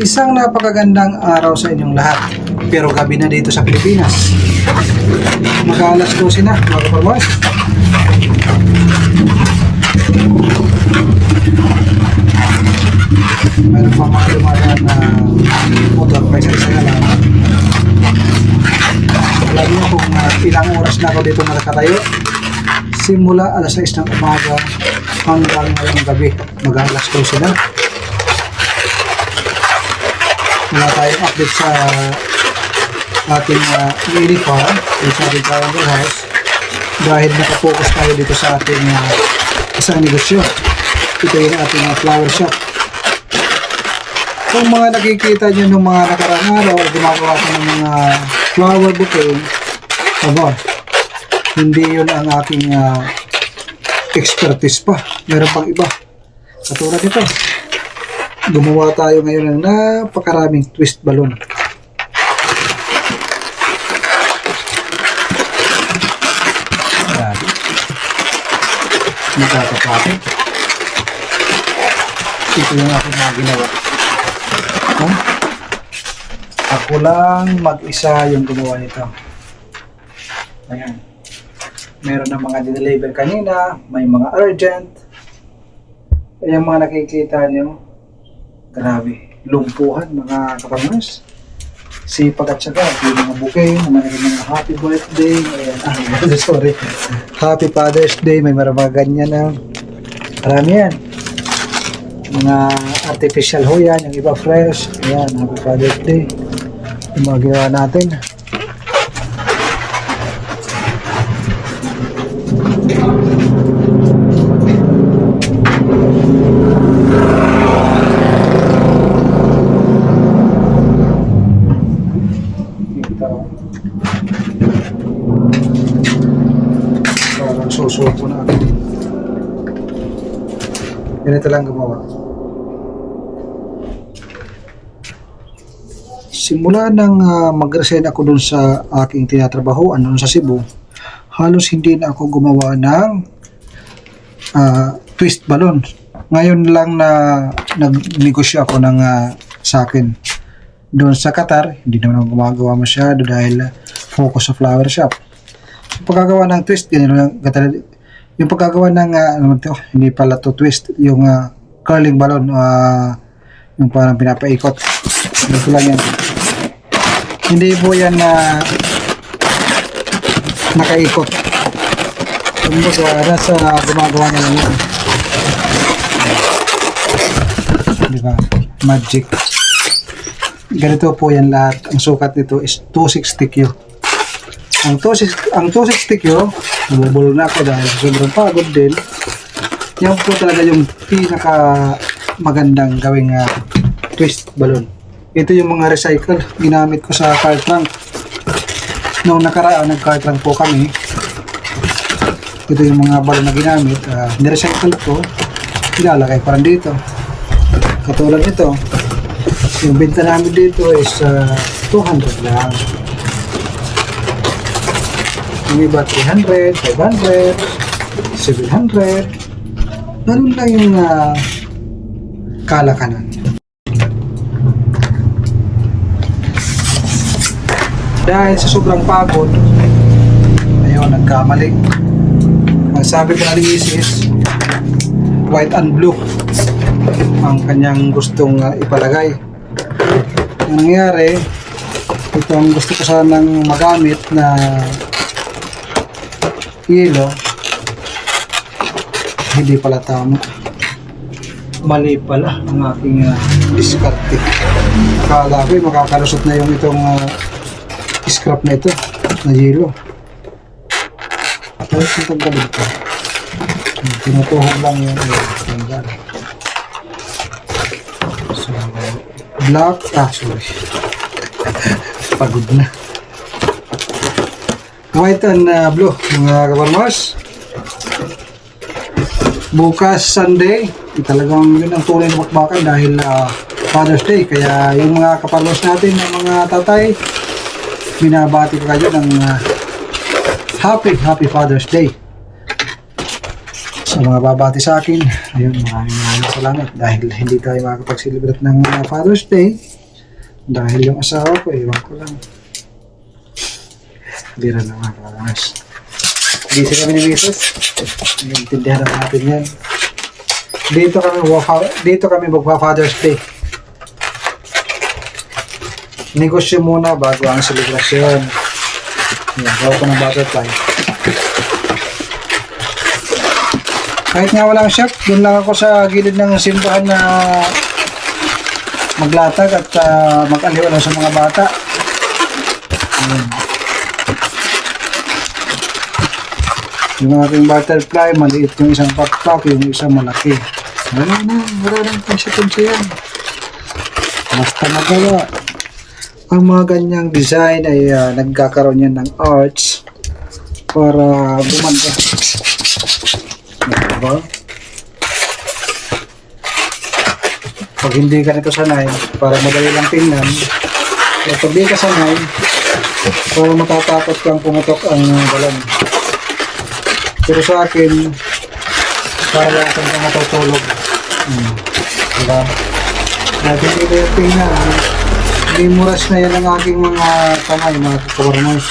Isang napakagandang araw sa inyong lahat. Pero gabi na dito sa Pilipinas. Mag-alas 12 na, mga kaparmas. Mayroon pa mga lumadaan na motor pa isa-isa na lang. Alam niyo kung ilang oras na ako dito nakatayo. Simula alas 6 ng umaga hanggang ngayong gabi. Mag-alas 12 na. Wala tayong update sa ating lady farm sa ating triangle house dahil nakapokus tayo dito sa ating isang negosyo. Ito yung ating flower shop. Kung mga nakikita nyo ng mga nakarang araw ay gumagawa ko ng mga flower bouquet, hindi yun ang aking expertise pa. Meron pang iba. Katulad ito. Gumawa tayo ngayon ng napakaraming twist balloon. Magkakapapit. Ito yung aking mga ginawa. Ako lang mag-isa yung gumawa nito. Ayan. Meron na mga dineliver kanina, may mga urgent. Ayan mga nakikita nyo. Grabe, lumpuhan mga kapangers. Sipag at saka, yung mga bouquet, mga happy birthday, ayan, sorry, happy Father's Day, may mga ganyan na. Marami yan. Mga artificial ho yan, yung iba fresh. Ayan, happy Father's Day. Yung mga ginawa natin. Parang susuko na ako. Ganito lang gumawa. Simula nang mag-resign ako dun sa aking tinatrabahoan dun sa Cebu, halos hindi na ako gumawa ng twist balloon. Ngayon lang na nag-negosyo ako ng sa akin. Doon sa Qatar, hindi naman ako gumagawa masyado dahil focus sa flower shop. Yung pagkagawa ng twist, yung pagkagawa ng hindi pala to twist, yung curling balloon, yung parang pinapaikot. Ito lang yan. Hindi po yan nakaikot. Kumbaga, nasa gumagawa niya lang yan. Diba? Magic. Ganito po yan lahat. Ang sukat nito is 260Q. Ang 260Q, nabubulong na ako dahil sobrang pagod din. Yan po talaga yung pinaka magandang gawing twist balloon. Ito yung mga recycle. Ginamit ko sa car trunk. Noong nakaraan, nag-car trunk po kami. Ito yung mga balloon na ginamit. Nirecycle ko. Ilalagay pa rin dito. Katulad nito. Yung benta namin dito is 200 lang. Yung iba 300, 500, 700. Ganun lang yung kalakanan. Dahil sa sobrang pagod, ayun, nagkamali. Ang sabi ko na ni Mrs., white and blue ang kanyang gustong ipalagay. Ang nangyari, ito ang gusto ko sanang magamit na yelo, hindi pala tama. Mali pala ang aking diskarte. Akala ko makakalusot na yung itong scrap na ito na yelo. Tapos itong galit ko. Tinutuhan lang yung tanggal. So, black, sorry. Pagod na. White and blue, mga kaparmas. Bukas Sunday, talagang yun ang tunay na bakbakan dahil Father's Day. Kaya yung mga kaparmas natin, ng mga tatay, binabati ko kayo ng happy Father's Day. Sa mga babati sa akin, ayun, maraming salamat dahil hindi tayo makakapag-celebrate ng Father's Day dahil yung asawa ko, ewan ko lang. Bira na mga kamas. Busy kami ni Mrs. Intindihan natin yan. Dito kami magpa-Father's Day. Negosyo muna bago ang selebrasyon. Yan, gawa ko ng butterfly. Kahit nga walang chef, doon lang ako sa gilid ng simbahan na maglatag at mag-aliwala sa mga bata. Ayan. Yung aking butterfly, maliit yung isang pakpak, yung isang malaki. Wala nang pansipunsi yan. Basta magawa. Ang mga ganyang design ay nagkakaroon yan ng arts para gumanda. Diba? Pag hindi ka nito sanay, para madali lang tingnan. At pag di ka sanay, para matatakot kang pumutok ang balon. Pero sa akin, para lang kang matutulog. Diba? Natin ito yung tingnan. Hindi muras na yan ang aking mga kamay, mga kawarmos.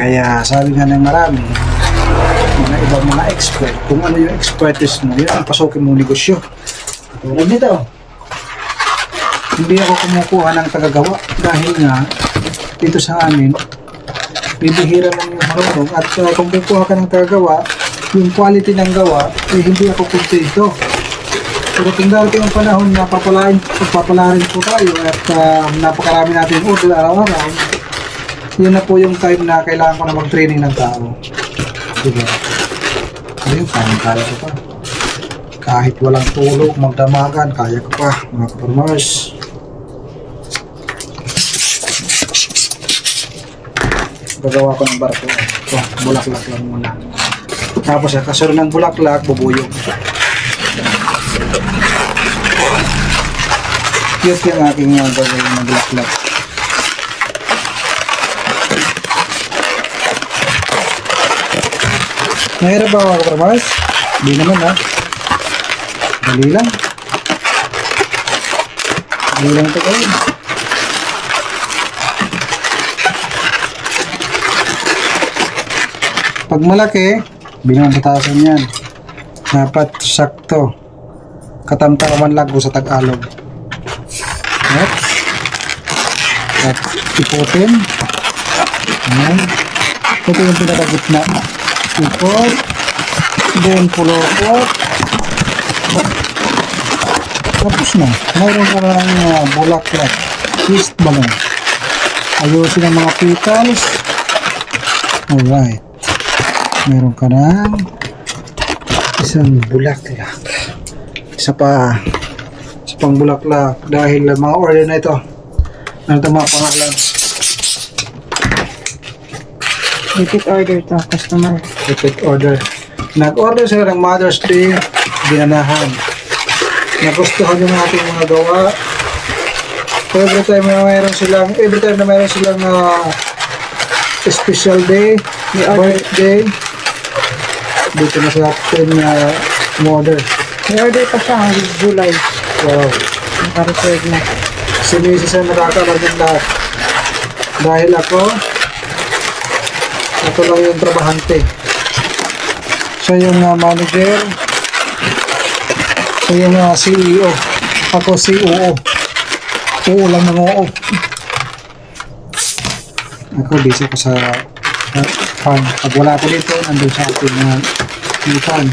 Kaya sabi nga ng marami, mga ibang mga expert, kung ano yung expertise mo, yun ang pasukin mong negosyo. Tulad nito, hindi ako kumukuha ng tagagawa dahil nga dito sa amin, bibihira lang yung marunong at kung kukuha ka ng tagagawa, yung quality ng gawa, hindi ako kontento. Pero kung darating ang panahon na pagpapalarin po tayo at napakarami natin order araw-araw, yun na po yung time na kailangan ko na mag-training ng tao. Diba? Ayun, kaya ko pa. Kahit walang tulog, magdamagan, kaya ko pa, mga kaparmers. Gagawa ko ng barko. Ito, bulaklak lang muna. Tapos, kasunod ng bulaklak, bubuyog. Cute yung aking gagawin ng bulaklak. Mahirap ba ako, kaparmers? Hindi naman ha. Dali lang. Dali lang ito kayo. Pag malaki, bilang batasan yan. Dapat sakto. Katamtaman lang ko sa Tagalog. At iputin. Ayan. Ito yung pinakagitna. Ipot. Then pulokot. Tapos na. Mayroon ka ng bulaklak. Twist balon. Ayusin ang mga petals. Alright. Meron ka ng isang bulaklak. Isa pang bulaklak dahil mga order na ito. Ano ito mga pangalan? Repeat order to, customer. Repeat order. Nag-order sila ng Mother's Day, ginanahan. Nagustuhan yung ating mga gawa. Every time na mayroon silang special day, birthday, dito na sa atin order. May order pa siya hanggang July. Wow. Naka-reserve na. Si Mrs. ang nakakabar ng lahat. Dahil ako lang yung trabahante. Siya yung manager. Siya yung CEO. Ako COO. Oo lang ng oo. Ako busy ko sa fan. Pag wala ko dito, nandun sa ating fan.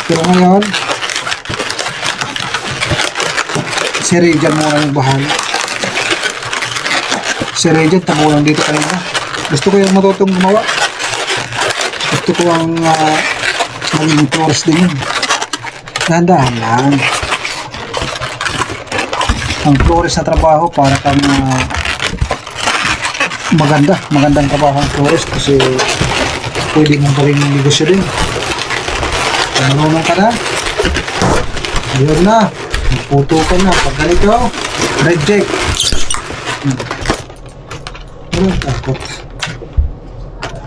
Pero ngayon, si Rejan muna yung bahala. Si Rejan, tamulang dito kanina. Gusto ko yung matutong gumawa. Gusto ko ang maging tourist din yun. Dahan-dahan lang. Ang florist na trabaho para kang magandang trabaho ang florist kasi pwede mong gawing negosyo din. Kung marunong ka na, ayun na, puto ka na. Pag ganito, reject. Walang takot.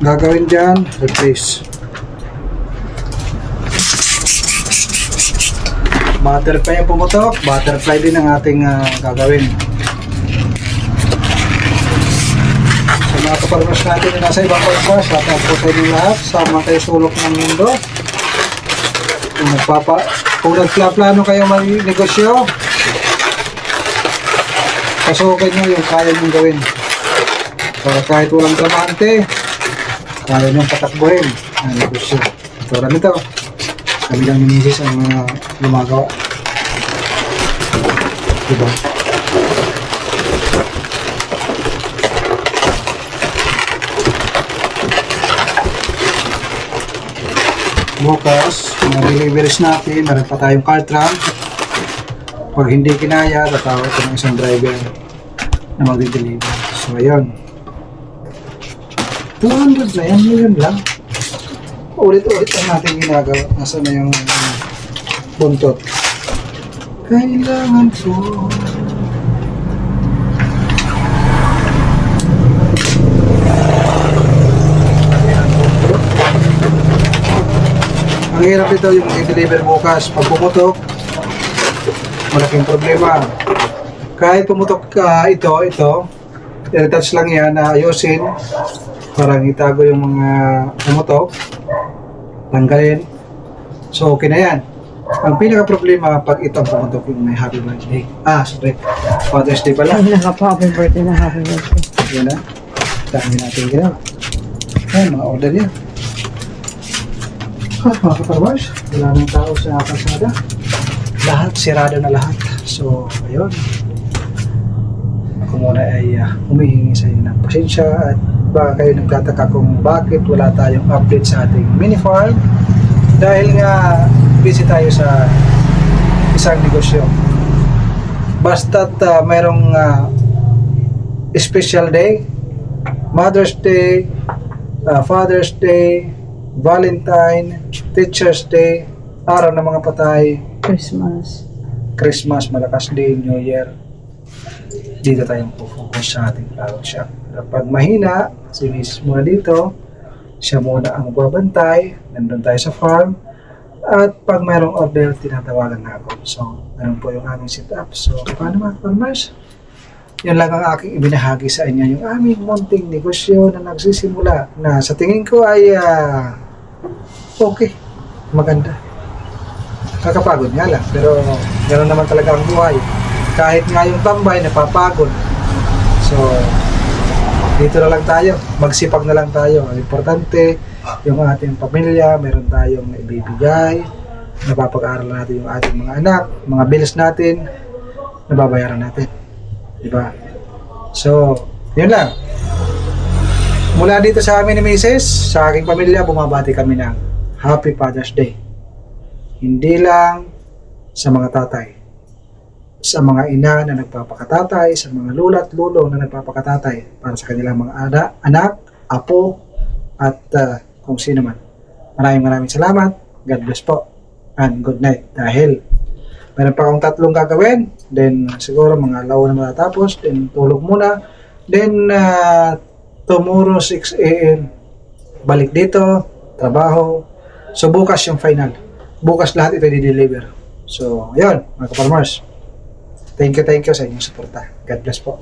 gagawin dyan, replace. Butterfly ang pumutok, butterfly din ang ating gagawin. So mga kaparmas natin na nasa ibang bansa, shout out po sa inyo lahat, sama kayo sulok ng mundo. Kung nagplaplano kayo mag-negosyo, pasukin nyo yung kaya nyong gawin. Para kahit walang tramante, kaya nyong patakbuhin ang negosyo. Tulad nito, kami lang ni Mrs. ang gumagawa. Diba? Bukas, mga deliveries natin, meron pa tayong car trunk. Pag hindi kinaya, tatawag ko ng isang driver na mag-deliver. So, ayun. 200 na yan, yun lang. Ulit-ulit ang natin ginagawa. Nasa na yung buntot. Kailangan po. Ang hirap ito yung i-deliver bukas. Pag pumutok, malaking problema. Kahit pumutok ka ito, i-retouch lang yan na ayusin. Parang itago yung mga pumutok. Tanggalin. So, okay na yan. Ang pinaka-problema pag ito ang pumutok yung may happy birthday. Sorry. Father's Day pala. Ay, happy birthday na happy birthday. Yan na. Dami natin ginawa. Ayan, mga order yan. Mga kaparbars, wala nang tao sa kalsada. Lahat, sirado na lahat. So, ayun. Ako muna ay humihingi sa inyo ng pasensya at baka kayo nagtataka kung bakit wala tayong update sa ating mini farm. Dahil nga, busy tayo sa isang negosyo. Basta't mayroong special day, Mother's Day, Father's Day, Valentine, Teacher's Day, araw ng mga patay, Christmas, Malakas Day, New Year. Dito tayong focus sa ating flower shop. Pag mahina, si Miss muna dito, siya muna ang magbabantay, nandun tayo sa farm, at pag mayroong order, tinatawagan na ako. So, ganun po yung aming setup. So, paano mga farmers? Yan lang ang aking ibinahagi sa inyo, yung aming munting negosyo na nagsisimula, na sa tingin ko ay okay, maganda. Kakapagod nga lang, pero gano'n naman talaga ang buhay. Kahit nga yung tambay, napapagod. So, dito na lang tayo, magsipag na lang tayo. Ang importante, yung ating pamilya, meron tayong ibibigay, napapag-aaral natin yung ating mga anak, mga bills natin, nababayaran natin. Diba? So, yun lang. Mula dito sa amin ni Mrs., sa aking pamilya, bumabati kami ng Happy Father's Day. Hindi lang sa mga tatay, sa mga ina na nagpapakatatay, sa mga lula at lulo na nagpapakatatay para sa kanilang mga anak, apo, at kung sino man. Maraming salamat. God bless po. And good night. Dahil meron pa akong 3 gagawin. Then siguro mga alaw na matatapos. Then tulog muna. Then tomorrow 6 a.m. balik dito. Trabaho. So bukas yung final. Bukas lahat ito i-deliver. So, ayun, mga kaparmers. Thank you sa inyong suporta. God bless po.